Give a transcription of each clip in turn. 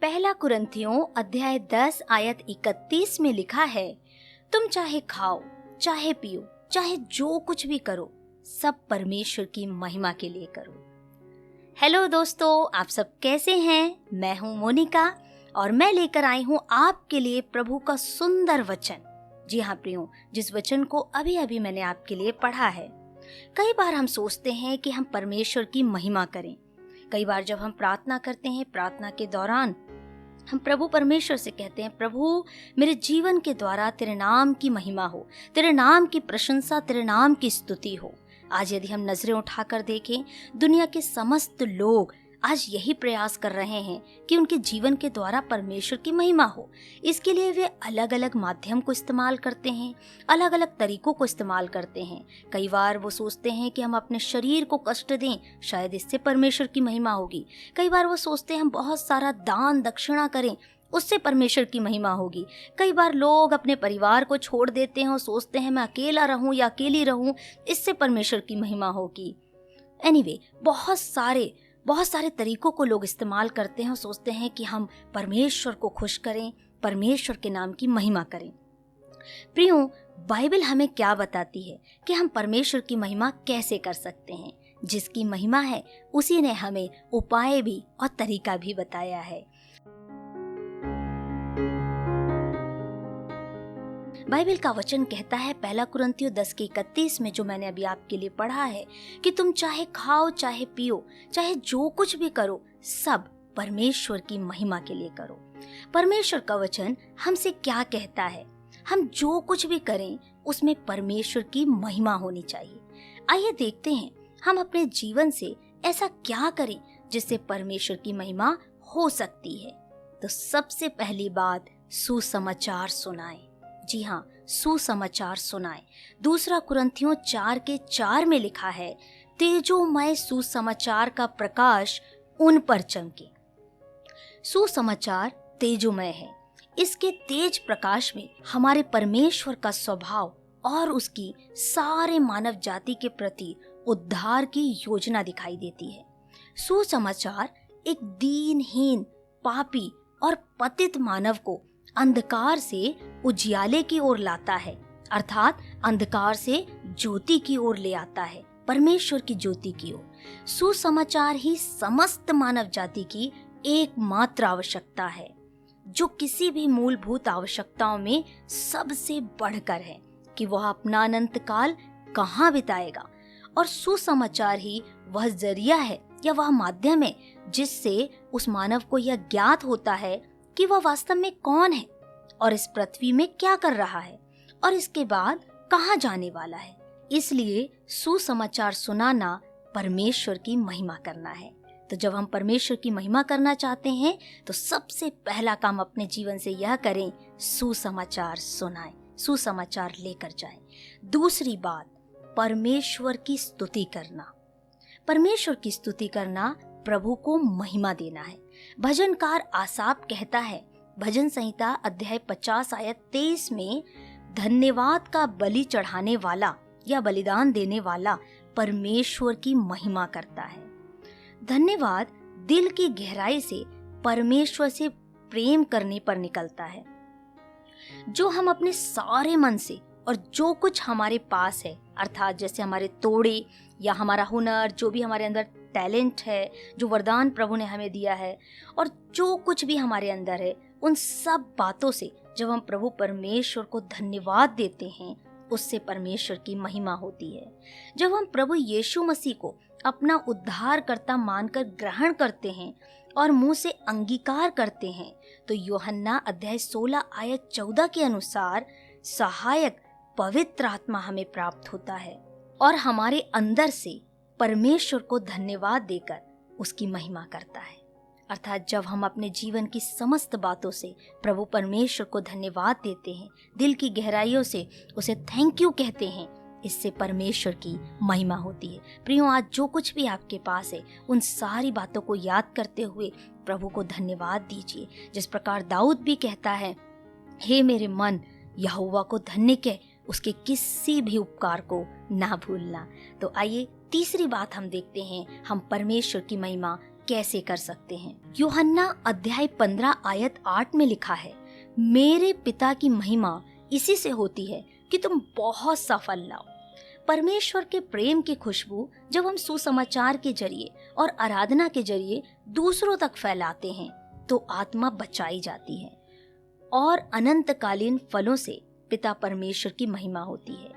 पहला कुरिन्थियों अध्याय 10 आयत 31 में लिखा है, तुम चाहे खाओ, चाहे पियो, चाहे जो कुछ भी करो, सब परमेश्वर की महिमा के लिए करो। हेलो दोस्तों, आप सब कैसे हैं? मैं हूँ मोनिका और मैं लेकर आई हूँ आपके लिए प्रभु का सुंदर वचन। जी हाँ प्रियो, जिस वचन को अभी अभी मैंने आपके लिए पढ़ा है। कई बार हम सोचते हैं कि हम परमेश्वर की महिमा करें। कई बार जब हम प्रार्थना करते हैं, प्रार्थना के दौरान हम प्रभु परमेश्वर से कहते हैं, प्रभु मेरे जीवन के द्वारा तेरे नाम की महिमा हो, तेरे नाम की प्रशंसा, तेरे नाम की स्तुति हो। आज यदि हम नजरें उठाकर देखें, दुनिया के समस्त लोग आज यही प्रयास कर रहे हैं कि उनके जीवन के द्वारा परमेश्वर की महिमा हो। इसके लिए वे अलग अलग माध्यम को इस्तेमाल करते हैं, अलग अलग तरीकों को इस्तेमाल करते हैं। कई बार वो सोचते हैं कि हम अपने शरीर को कष्ट दें, शायद इससे परमेश्वर की महिमा होगी। कई बार वो सोचते हैं हम बहुत सारा दान दक्षिणा करें, उससे परमेश्वर की महिमा होगी। कई बार लोग अपने परिवार को छोड़ देते हैं और सोचते हैं मैं अकेला रहूं या अकेली रहूं, इससे परमेश्वर की महिमा होगी। एनीवे, बहुत सारे तरीकों को लोग इस्तेमाल करते हैं और सोचते हैं कि हम परमेश्वर को खुश करें, परमेश्वर के नाम की महिमा करें। प्रियो, बाइबल हमें क्या बताती है कि हम परमेश्वर की महिमा कैसे कर सकते हैं? जिसकी महिमा है उसी ने हमें उपाय भी और तरीका भी बताया है। बाइबल का वचन कहता है पहला कुरिन्थियों 10:31 में, जो मैंने अभी आपके लिए पढ़ा है, कि तुम चाहे खाओ, चाहे पियो, चाहे जो कुछ भी करो, सब परमेश्वर की महिमा के लिए करो। परमेश्वर का वचन हमसे क्या कहता है? हम जो कुछ भी करें उसमें परमेश्वर की महिमा होनी चाहिए। आइए देखते हैं हम अपने जीवन से ऐसा क्या करें जिससे परमेश्वर की महिमा हो सकती है। तो सबसे पहली बात, सुसमाचार सुनाएं। जी हाँ, सुसमाचार सुनाएं। दूसरा कुरिन्थियों 4:4 में लिखा है, तेजोमय सुसमाचार का प्रकाश उन पर चमके। सुसमाचार तेजोमय है। इसके तेज प्रकाश में हमारे परमेश्वर का स्वभाव और उसकी सारे मानव जाति के प्रति उद्धार की योजना दिखाई देती है। सुसमाचार एक दीनहीन, पापी और पतित मानव को अंधकार से उजियाले की ओर लाता है, अर्थात अंधकार से ज्योति की ओर ले आता है, परमेश्वर की ज्योति की ओर। सुसमाचार ही समस्त मानव जाति की एकमात्र आवश्यकता है, जो किसी भी मूलभूत आवश्यकताओं में सबसे बढ़कर है कि वह अपना अनंत काल कहाँ बिताएगा। और सुसमाचार ही वह जरिया है या वह माध्यम है जिससे उस मानव को यह ज्ञात होता है कि वह वास्तव में कौन है और इस पृथ्वी में क्या कर रहा है और इसके बाद कहाँ जाने वाला है। इसलिए सुसमाचार सुनाना परमेश्वर की महिमा करना है। तो जब हम परमेश्वर की महिमा करना चाहते हैं तो सबसे पहला काम अपने जीवन से यह करें, सुसमाचार सुनाएं, सुसमाचार लेकर जाएं। दूसरी बात, परमेश्वर की स्तुति करना। परमेश्वर की स्तुति करना प्रभु को महिमा देना है। भजनकार आसाफ कहता है, भजन संहिता अध्याय 50 आयत 23 में, धन्यवाद का बलि चढ़ाने वाला या बलिदान देने वाला परमेश्वर की महिमा करता है। धन्यवाद दिल की गहराई से परमेश्वर से प्रेम करने पर निकलता है। जो हम अपने सारे मन से और जो कुछ हमारे पास है, अर्थात जैसे हमारे तोड़े या हमारा हुनर, जो भी हमारे अंदर टैलेंट है, जो वरदान प्रभु ने हमें दिया है, और जो कुछ भी हमारे अंदर है, उन सब बातों से जब हम प्रभु परमेश्वर को धन्यवाद देते हैं, उससे परमेश्वर की महिमा होती है। जब हम प्रभु यीशु मसीह को अपना उद्धारकर्ता मानकर ग्रहण करते हैं और मुंह से अंगीकार करते हैं, तो यूहन्ना अध्याय 16 आयत 14 के अनुसार सहायक पवित्र आत्मा हमें प्राप्त होता है और हमारे अंदर से परमेश्वर को धन्यवाद देकर उसकी महिमा करता है। अर्थात जब हम अपने जीवन की समस्त बातों से प्रभु परमेश्वर को धन्यवाद देते हैं, दिल की गहराइयों से उसे थैंक यू कहते हैं, इससे परमेश्वर की महिमा होती है। प्रियो, आज जो कुछ भी आपके पास है, उन सारी बातों को याद करते हुए प्रभु को धन्यवाद दीजिए। जिस प्रकार दाऊद भी कहता है, हे मेरे मन, यहोवा को धन्य कह, उसके किसी भी उपकार को ना भूलना। तो आइए तीसरी बात हम देखते हैं, हम परमेश्वर की महिमा कैसे कर सकते हैं। यूहन्ना अध्याय 15 आयत 8 में लिखा है, मेरे पिता की महिमा इसी से होती है कि तुम बहुत सा फल लाओ। परमेश्वर के प्रेम की खुशबू जब हम सुसमाचार के जरिए और आराधना के जरिए दूसरों तक फैलाते हैं तो आत्मा बचाई जाती है और अनंतकालीन फलों से पिता परमेश्वर की महिमा होती है।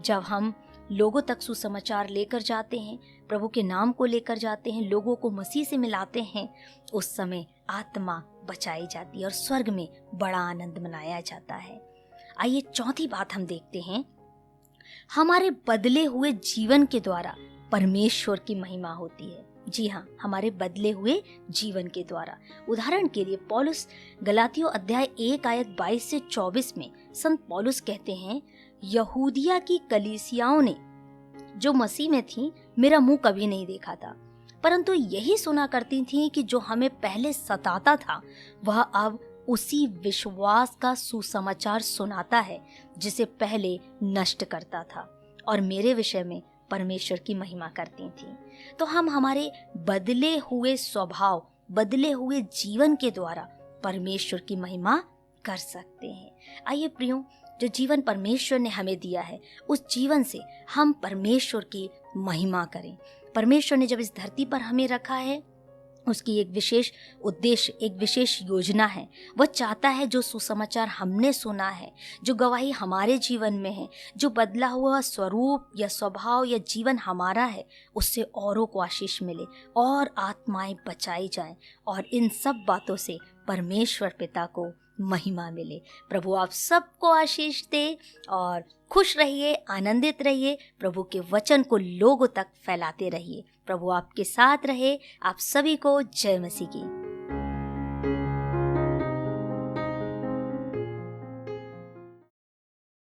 जब हम लोगों तक सुसमाचार लेकर जाते हैं, प्रभु के नाम को लेकर जाते हैं, लोगों को मसीह से मिलाते हैं, उस समय आत्मा बचाई जाती है और स्वर्ग में बड़ा आनंद मनाया जाता है। आइए चौथी बात हम देखते हैं, हमारे बदले हुए जीवन के द्वारा परमेश्वर की महिमा होती है। जी हाँ, हमारे बदले हुए जीवन के द्वारा। उदाहरण के लिए पौलुस गलातियों अध्याय 1 आयत 22 से 24 में संत पौलुस कहते हैं, यहूदिया की कलीसियाओं ने जो मसीह में थी मेरा मुंह कभी नहीं देखा था, परंतु यही सुना करती थी कि जो हमें पहले सताता था वह अब उसी विश्वास का सुसमाचार सुनाता है जिसे पहले नष्ट करता था, और मेरे विषय में परमेश्वर की महिमा करती थी। तो हम हमारे बदले हुए स्वभाव, बदले हुए जीवन के द्वारा परमेश्वर की महिमा कर सकते हैं। आइए प्रियो, जो जीवन परमेश्वर ने हमें दिया है उस जीवन से हम परमेश्वर की महिमा करें। परमेश्वर ने जब इस धरती पर हमें रखा है, उसकी एक विशेष उद्देश्य, एक विशेष योजना है। वह चाहता है जो सुसमाचार हमने सुना है, जो गवाही हमारे जीवन में है, जो बदला हुआ स्वरूप या स्वभाव या जीवन हमारा है, उससे औरों को आशीष मिले और आत्माएं बचाई जाएं और इन सब बातों से परमेश्वर पिता को महिमा मिले। प्रभु आप सबको आशीष दे और खुश रहिए, आनंदित रहिए, प्रभु के वचन को लोगों तक फैलाते रहिए। प्रभु आपके साथ रहे। आप सभी को जय मसीह की।